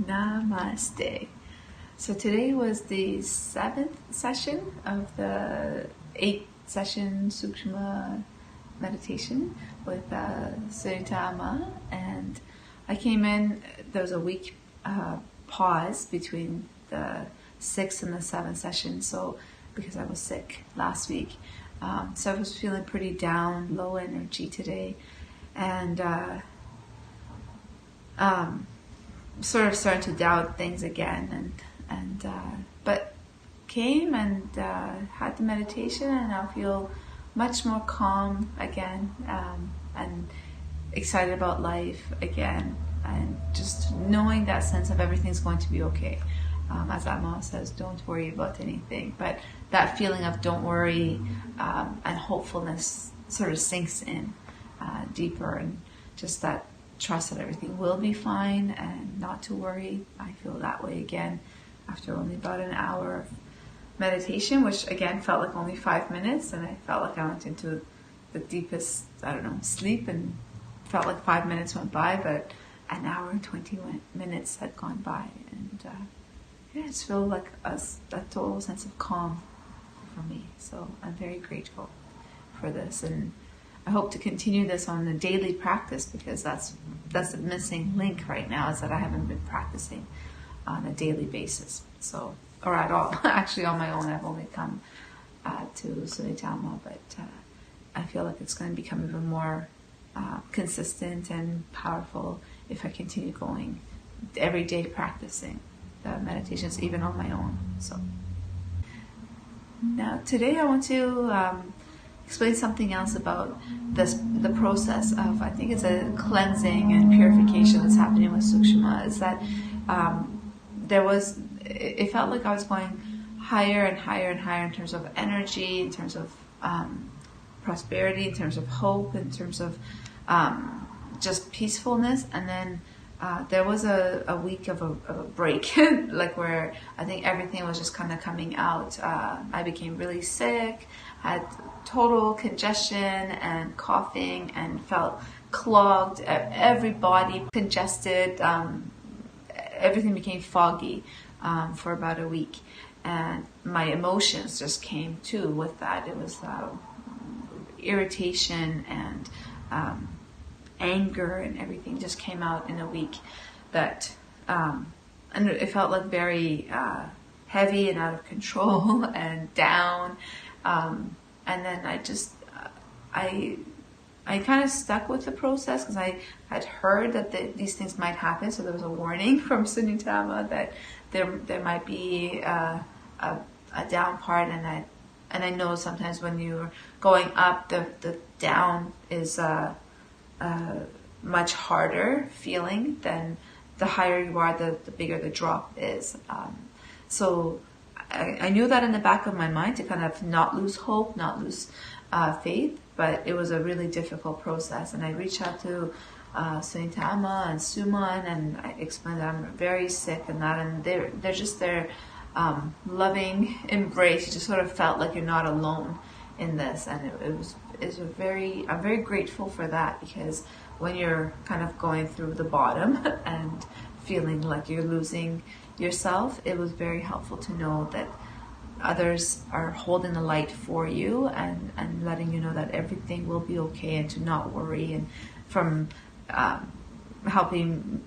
Namaste. So today was the 7th session of the 8-session Sookshma meditation with Sunita, and I came in. There was a week pause between the 6th and the 7th session, so because I was sick last week, so I was feeling pretty down, low energy today, and sort of starting to doubt things again, but came and had the meditation, and I feel much more calm again, and excited about life again, and just knowing that sense of everything's going to be okay. As Amma says, don't worry about anything, but that feeling of don't worry and hopefulness sort of sinks in deeper, and just that trust that everything will be fine and not to worry. I feel that way again after only about an hour of meditation, which again felt like only 5 minutes, and I felt like I went into the deepest, sleep, and felt like 5 minutes went by, but an hour and 20 minutes had gone by, and I just feel like a total sense of calm for me. So I'm very grateful for this, and I hope to continue this on a daily practice, because that's the missing link right now, is that I haven't been practicing on a daily basis, so, or at all. Actually, on my own, I've only come to Sunita, but I feel like it's going to become even more consistent and powerful if I continue going every day practicing the meditations, even on my own. So now today I want to explain something else about the process of, I think it's a cleansing and purification that's happening with Sookshma. Is that it felt like I was going higher and higher and higher in terms of energy, in terms of prosperity, in terms of hope, in terms of just peacefulness, and then there was a week of a break, like where I think everything was just kind of coming out. I became really sick, had total congestion and coughing, and felt clogged, every body congested, everything became foggy for about a week, and my emotions just came too with that. It was irritation and anger, and everything just came out in a week that and it felt like very heavy and out of control and down, and then I kind of stuck with the process, because I had heard that these things might happen, so there was a warning from Sunita that there might be a down part, and I know sometimes when you're going up, the down is much harder feeling than the higher you are, the bigger the drop is. So I knew that in the back of my mind, to kind of not lose hope, not lose faith, but it was a really difficult process. And I reached out to Sunita and Suman, and I explained that I'm very sick and that, and they're just their loving embrace. You just sort of felt like you're not alone in this, and I'm very grateful for that, because when you're kind of going through the bottom and feeling like you're losing yourself, it was very helpful to know that others are holding the light for you, and letting you know that everything will be okay, and to not worry, and from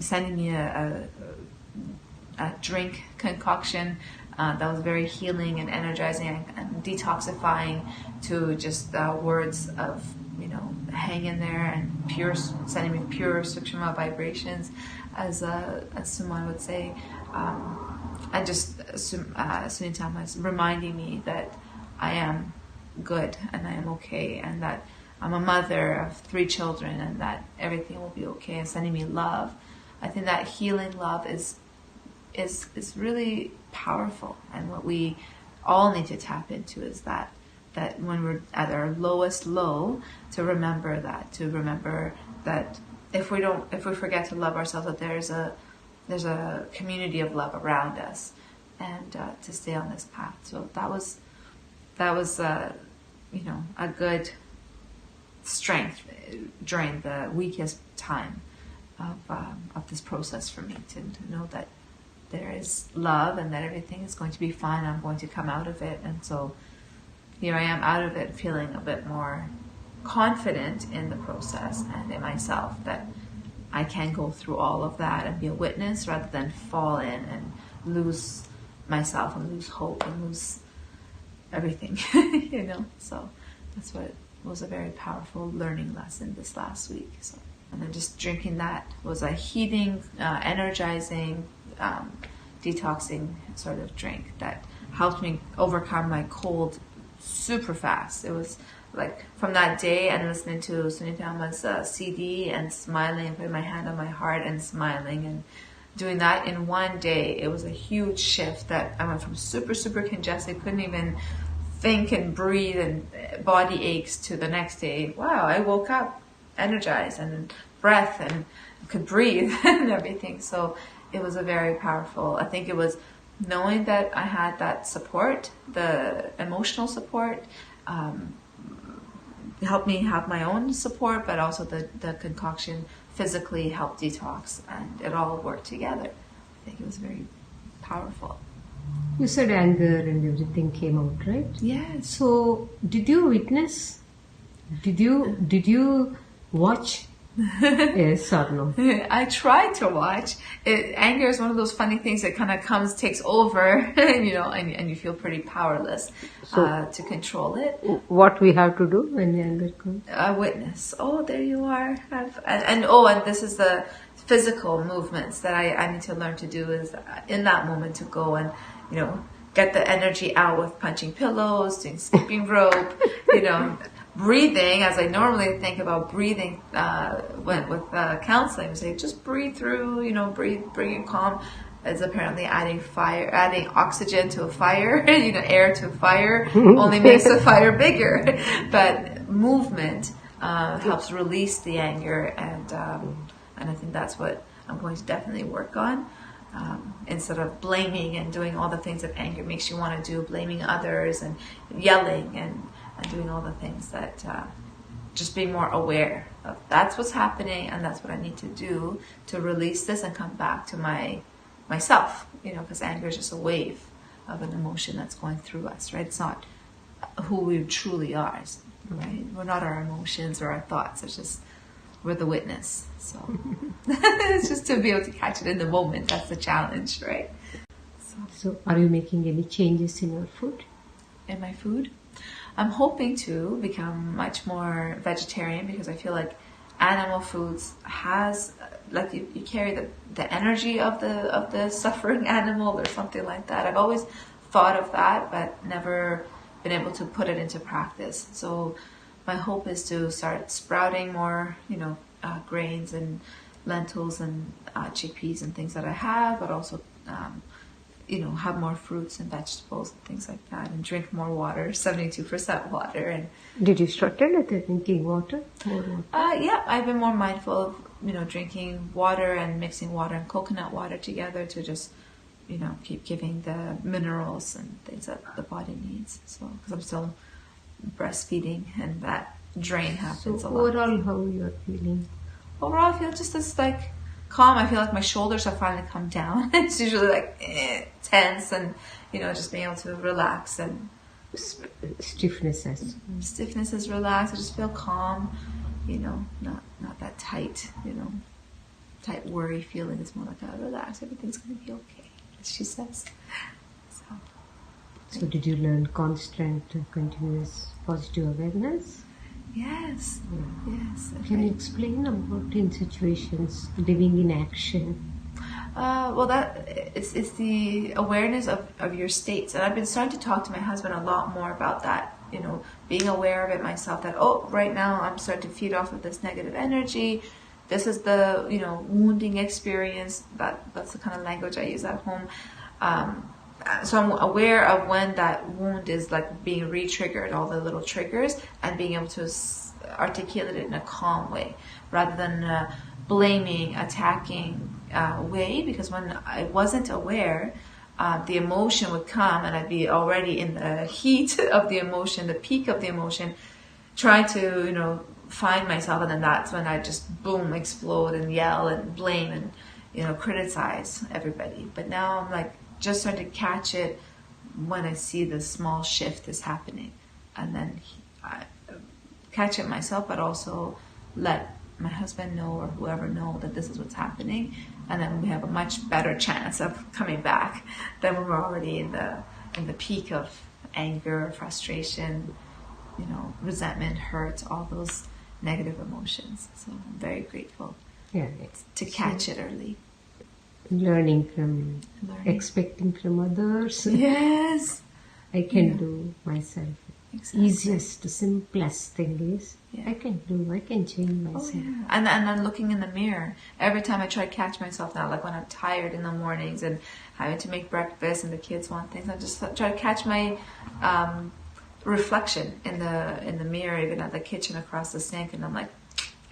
sending me a drink concoction that was very healing and energizing and detoxifying, to just words of, hang in there, and sending me pure Sookshma vibrations, as Suman would say. And just Sunita is reminding me that I am good, and I am okay, and that I'm a mother of 3 children, and that everything will be okay, and sending me love. I think that healing love is really powerful, and what we all need to tap into is that when we're at our lowest low, to remember that if we forget to love ourselves, that there's a community of love around us, and to stay on this path. So that was a good strength during the weakest time of this process for me, to know that there is love and that everything is going to be fine. I'm going to come out of it. And so here I am out of it, feeling a bit more confident in the process and in myself, that I can go through all of that and be a witness rather than fall in and lose myself and lose hope and lose everything, you know. So that's what was a very powerful learning lesson this last week. So, and then just drinking that was a heating, energizing, detoxing sort of drink that helped me overcome my cold super fast. It was like from that day and listening to Sunita's CD and smiling and putting my hand on my heart and smiling and doing that in one day, it was a huge shift that I went from super, super congested, couldn't even think and breathe and body aches, to the next day, wow, I woke up energized and breath and could breathe and everything. So it was a very powerful, I think it was knowing that I had that support, the emotional support, helped me have my own support, but also the concoction physically helped detox, and it all worked together. I think it was very powerful. You said anger and everything came out, right? Yes. So did you witness? Did you watch? Yes or no? I tried to watch. Anger is one of those funny things that kind of comes, takes over, you know, and you feel pretty powerless to control it. What we have to do when anger comes? Witness. Oh, there you are. And this is the physical movements that I need to learn to do, is in that moment to go and, you know, get the energy out with punching pillows, doing skipping rope, you know, breathing, as I normally think about breathing with counseling. We say just breathe through, you know, breathe, bring it calm. Is apparently adding oxygen to a fire, you know, air to a fire only makes the fire bigger. But movement helps release the anger, and I think that's what I'm going to definitely work on. Instead of blaming and doing all the things that anger makes you want to do, blaming others and yelling and doing all the things that, just being more aware of that's what's happening and that's what I need to do to release this and come back to myself, you know, because anger is just a wave of an emotion that's going through us, right? It's not who we truly are, right? We're not our emotions or our thoughts. It's just, we're the witness. So it's just to be able to catch it in the moment. That's the challenge, right? So are you making any changes in your food? In my food? I'm hoping to become much more vegetarian, because I feel like animal foods has, like you carry the energy of the suffering animal or something like that. I've always thought of that, but never been able to put it into practice. So my hope is to start sprouting more, you know, grains and lentils and chickpeas and things that I have, but also you know, have more fruits and vegetables and things like that, and drink more water, 72% water. And did you start drinking water? Yeah, I've been more mindful of, you know, drinking water and mixing water and coconut water together to just, you know, keep giving the minerals and things that the body needs. So, because I'm still breastfeeding and that drain happens a lot. Overall, how you are feeling? Overall, I feel just as like calm. I feel like my shoulders have finally come down. It's usually like tense, and, you know, just being able to relax, and stiffness is relaxed. I just feel calm, you know, not that tight, you know, tight worry feeling. It's more like a relax. Everything's going to be okay, as she says. So did you learn constant, continuous positive awareness? Yes. Yeah. Yes. Can you explain about in situations living in action? Well, that it's the awareness of your states, and I've been starting to talk to my husband a lot more about that. You know, being aware of it myself. That right now I'm starting to feed off of this negative energy. This is the, you know, wounding experience. That's the kind of language I use at home. So I'm aware of when that wound is like being re-triggered, all the little triggers, and being able to articulate it in a calm way, rather than blaming, attacking way. Because when I wasn't aware, the emotion would come, and I'd be already in the heat of the emotion, the peak of the emotion, trying to, you know, find myself, and then that's when I just boom, explode and yell and blame, and criticize everybody. But now I'm like just starting to catch it when I see the small shift is happening, and then I catch it myself, but also let my husband know or whoever know that this is what's happening, and then we have a much better chance of coming back than when we're already in the peak of anger, frustration, resentment, hurt, all those negative emotions. So I'm very grateful to catch it early. Learning from expecting from others. Yes. I can do myself. Exactly. Easiest, simplest thing is I can change myself. And then looking in the mirror, every time I try to catch myself now, like when I'm tired in the mornings and having to make breakfast and the kids want things, I just try to catch my reflection in the mirror, even at the kitchen across the sink, and I'm like,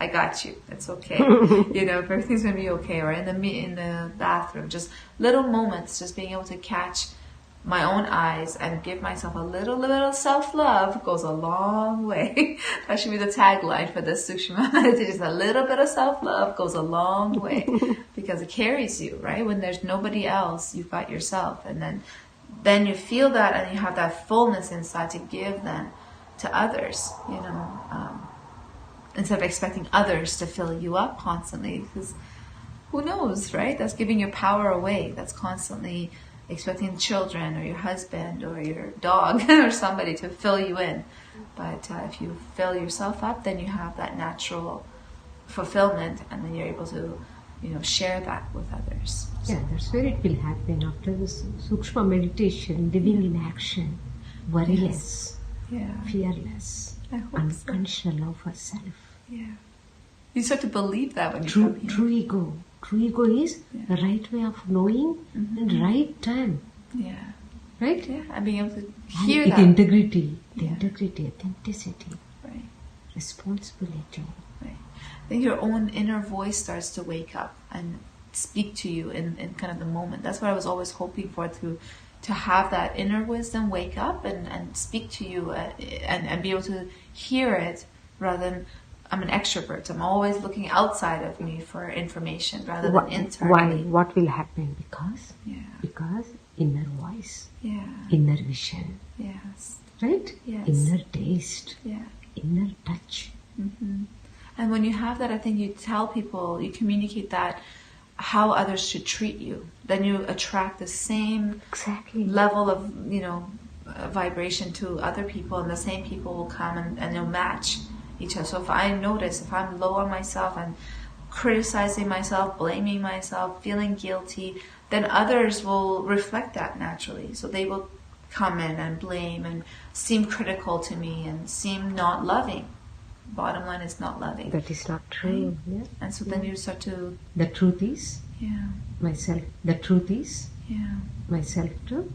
I got you. It's okay. Everything's gonna be okay. Or in the bathroom, just little moments, just being able to catch my own eyes and give myself a little self-love goes a long way. That should be the tagline for this Sookshma. Just a little bit of self-love goes a long way because it carries you, right? When there's nobody else, you've got yourself, and then you feel that, and you have that fullness inside to give then to others, instead of expecting others to fill you up constantly, because who knows, right? That's giving your power away. That's constantly expecting children or your husband or your dog or somebody to fill you in. But if you fill yourself up, then you have that natural fulfillment, and then you're able to, share that with others. Yeah, that's where it will happen after this Sookshma meditation, living in action, worryless, fearless, unconditional love for self. Yeah. You start to believe that when you come here. True ego. True ego is the right way of knowing and right time. Yeah. Right? Yeah. And being able to hear with that. integrity, authenticity, right, responsibility. Right. Then your own inner voice starts to wake up and speak to you in kind of the moment. That's what I was always hoping for, to have that inner wisdom wake up and speak to you and be able to hear it, rather than I'm an extrovert. I'm always looking outside of me for information rather than internally. Why? What will happen? Because inner voice, inner vision, right? Yes. Inner taste, inner touch. Mm-hmm. And when you have that, I think you tell people, you communicate that how others should treat you. Then you attract the same level of vibration to other people, and the same people will come and they'll match each other. So if I'm low on myself, I'm criticizing myself, blaming myself, feeling guilty, then others will reflect that naturally. So they will come in and blame and seem critical to me and seem not loving. Bottom line is not loving. That is not true. Right? Yeah. And so then you start to... The truth is myself. The truth is myself to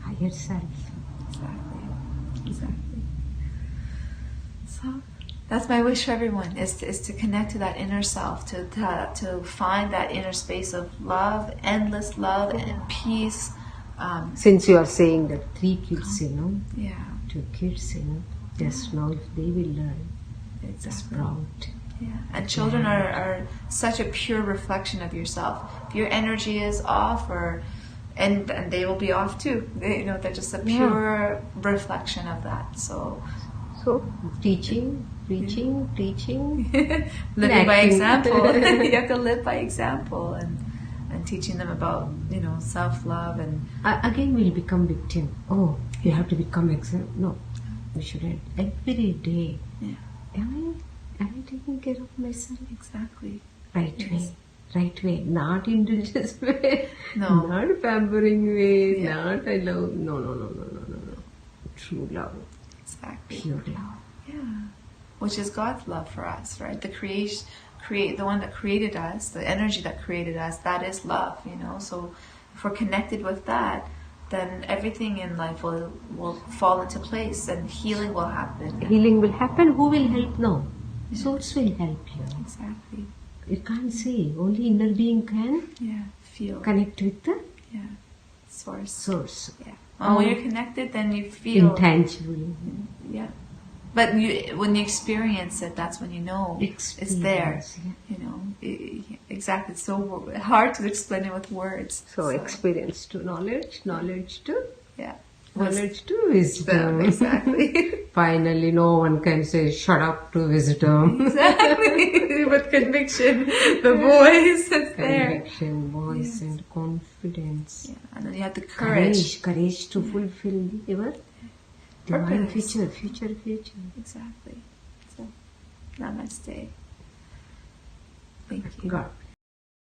higher self. Exactly. So that's my wish for everyone, is to connect to that inner self, to find that inner space of love, endless love and peace. Since you are saying that 3 kids, 2 kids, just now if they will learn, sprout. Yeah, and children are such a pure reflection of yourself. If your energy is off, and they will be off too. They're just a pure reflection of that. So teaching, preaching, living by example. You have to live by example, and teaching them about self-love. And again we'll become victim. Oh, you have to become No, we shouldn't. Every day. Yeah. Am I taking care of myself? Exactly. Right way, not indulgence way, no, not pampering way, not I love. No. True love. Exactly. Pure love. Yeah. Which is God's love for us, right? The one that created us, the energy that created us, that is love, So if we're connected with that, then everything in life will fall into place and healing will happen. Healing will happen. Who will help? No. Source will help you. Exactly. You can't see. Only inner being can feel. Connect with the source. Yeah. And when you're connected, then you feel intangible. Yeah. But when you experience it, that's when you know it's there. Yeah. exactly. It's so hard to explain it with words. So experience to knowledge, knowledge to knowledge to wisdom. Exactly. Finally, no one can say shut up to wisdom. Exactly. With conviction, the voice is there. Conviction, voice, and confidence. Yeah. And then you have the courage. Courage to fulfill your divine future. Exactly. So, namaste. Thank you. God.